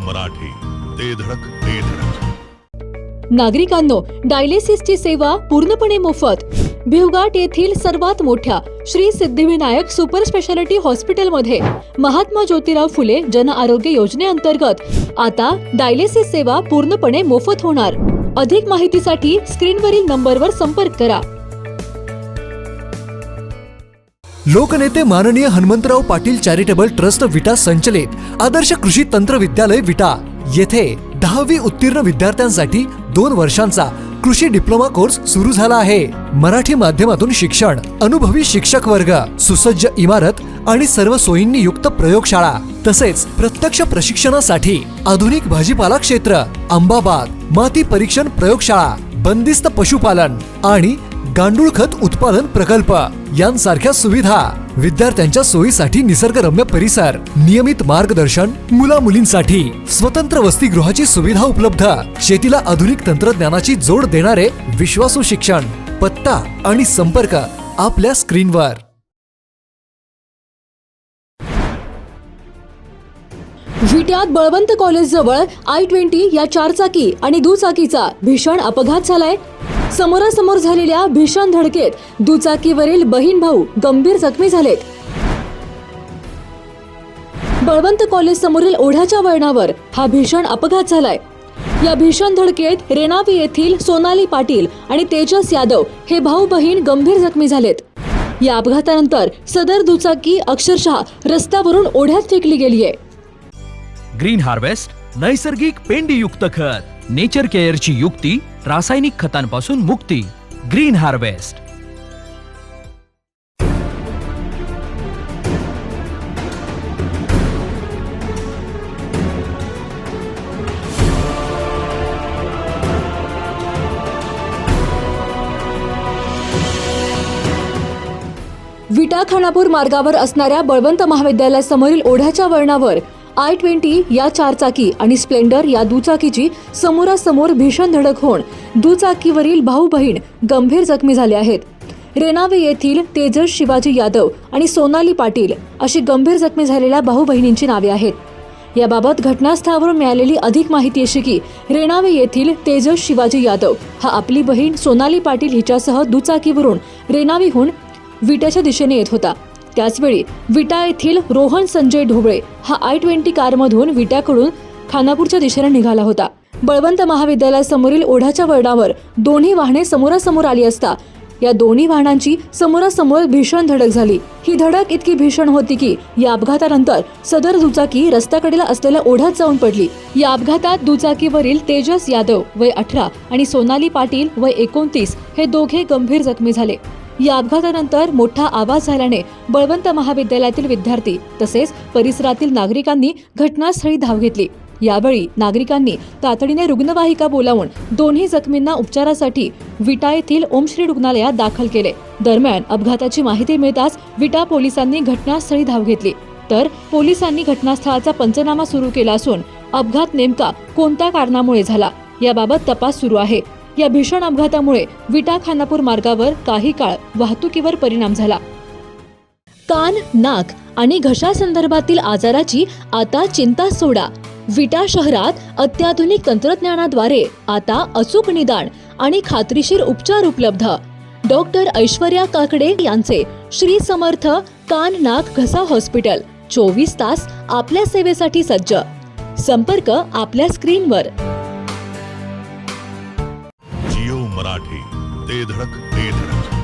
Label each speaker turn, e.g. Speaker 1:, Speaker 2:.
Speaker 1: मराठी, ते धडक ते धडक.
Speaker 2: नागरिकांनो, डायलिसिसची सेवा पूर्णपणे मोफत. भिवघाट येथील सर्वात मोठ्या श्री सिद्धिविनायक सुपर स्पेशालिटी हॉस्पिटलमध्ये महात्मा ज्योतिराव फुले जन आरोग्य योजनेअंतर्गत आता डायलिसिस सेवा पूर्णपणे मोफत होणार. अधिक माहितीसाठी स्क्रीनवरील नंबरवर संपर्क करा.
Speaker 3: लोकनेते माननीय हनुमंतराव पाटील चॅरिटेबल ट्रस्ट विटा संचलित आदर्श कृषी तंत्र विद्यालय विटा येथे 10वी उत्तीर्ण विद्यार्थ्यांसाठी 2 वर्षांचा कृषी डिप्लोमा कोर्स सुरू झाला आहे. मराठी माध्यमातून शिक्षण, अनुभवी शिक्षक वर्ग, सुसज्ज इमारत आणि सर्व सोयींनी युक्त प्रयोगशाळा तसेच प्रत्यक्ष प्रशिक्षणासाठी आधुनिक भाजीपाला क्षेत्र, आंबाबाग, माती परीक्षण प्रयोगशाळा, बंदिस्त पशुपालन आणि गांडूळ खत उत्पादन प्रकल्प यांसारख्या सुविधा, विद्यार्थ्यांच्या सोयीसाठी निसर्गरम्य परिसर, नियमित मार्गदर्शन, मुला मुलींसाठी स्वतंत्र वसतिगृहाची सुविधा उपलब्ध, शेतीला आधुनिक तंत्रज्ञानाची जोड देणारे विश्वासू शिक्षण. पत्ता आणि संपर्क आपल्या स्क्रीनवर.
Speaker 2: विट्यात बळवंत कॉलेज जवळ I-20 या 4 चाकी आणि दुचाकीचा भीषण अपघात झालाय. समोरासमोर झालेल्या भीषण धडकेत दुचाकीवरील बहीण भाऊ गंभीर जखमी झालेत. बळवंत कॉलेज समोरील ओढ्याच्या वळणावर हा भीषण अपघात झालाय. या भीषण धडकेत रेणावी येथील सोनाली पाटील आणि तेजस यादव हे भाऊ बहीण गंभीर जखमी झालेत. या अपघातानंतर सदर दुचाकी अक्षरशः रस्त्यावरून ओढ्यात फेकली गेलीये.
Speaker 4: ग्रीन हार्वेस्ट नैसर्गिक पेंडीयुक्त खत, नेचर केअरची युक्ती, रासायनिक खतांपासून मुक्ती. Green harvest.
Speaker 2: विटा खानापूर मार्गावर असणाऱ्या बळवंत महाविद्यालयासमोरील ओढ्याच्या वळणावर I-20 या 4 चाकी आणि स्प्लेंडर या दुचाकीची समोरासमोर भीषण धडक होऊन दुचाकीवरील भाऊ बहीण गंभीर जखमी झाले आहेत. रेणावे येथील तेजस शिवाजी यादव आणि सोनाली पाटील अशी गंभीर जखमी झालेल्या भाऊ बहिणींची नावे आहेत. याबाबत घटनास्थळावरून मिळालेली अधिक माहिती अशी की रेणावे येथील तेजस शिवाजी यादव हा आपली बहीण सोनाली पाटील हिच्यासह दुचाकीवरून रेणावीहून विट्याच्या दिशेने येत होता. त्याचवेळी विटा येथील रोहन संजय ढोबळे हा I-20 कारमधून विट्याकडून खानापूरच्या दिशेने निघाला होता. बळवंत महाविद्यालयासमोरील ओढ्याच्या वळणावर दोन्ही वाहने समोरासमोर आली असता या दोन्ही वाहनांची समोरासमोर भीषण धडक झाली. ही धडक इतकी भीषण होती की या अपघातानंतर सदर दुचाकी रस्त्याकडेला असलेल्या ओढ्यात जाऊन पडली. या अपघातात दुचाकीवरील तेजस यादव वय 18 आणि सोनाली पाटील वय 29 हे दोघे गंभीर जखमी झाले. या अपघातानंतर मोठा आवाज झाल्याने बळवंत महाविद्यालयातील विद्यार्थी तसेच परिसरातील नागरिकांनी घटनास्थळी धाव घेतली. यावेळी नागरिकांनी तातडीने रुग्णवाहिका बोलावून दोन्ही जखमींना उपचारासाठी विटा येथील ओमश्री रुग्णालयात दाखल केले. दरम्यान अपघाताची माहिती मिळताच विटा पोलिसांनी घटनास्थळी धाव घेतली. तर पोलिसांनी घटनास्थळाचा पंचनामा सुरू केला असून अपघात नेमका कोणत्या कारणामुळे झाला याबाबत तपास सुरू आहे. या भीषण अपघातामुळे विटा खानापूर मार्गावर काही काळ वाहतुकीवर परिणाम झाला. कान, नाक आणि घशासंदर्भातील आजाराची आता चिंता सोडा. विटा शहरात अत्याधुनिक तंत्रज्ञानाद्वारे आता अचूक निदान आणि खात्रीशीर उपचार उपलब्ध. डॉक्टर ऐश्वर्या काकडे यांचे श्री समर्थ कान, नाक, घसा हॉस्पिटल 24 तास आपल्या सेवेसाठी सज्ज. संपर्क आपल्या स्क्रीनवर.
Speaker 1: जिओ मराठी, ते धडक ते धडक.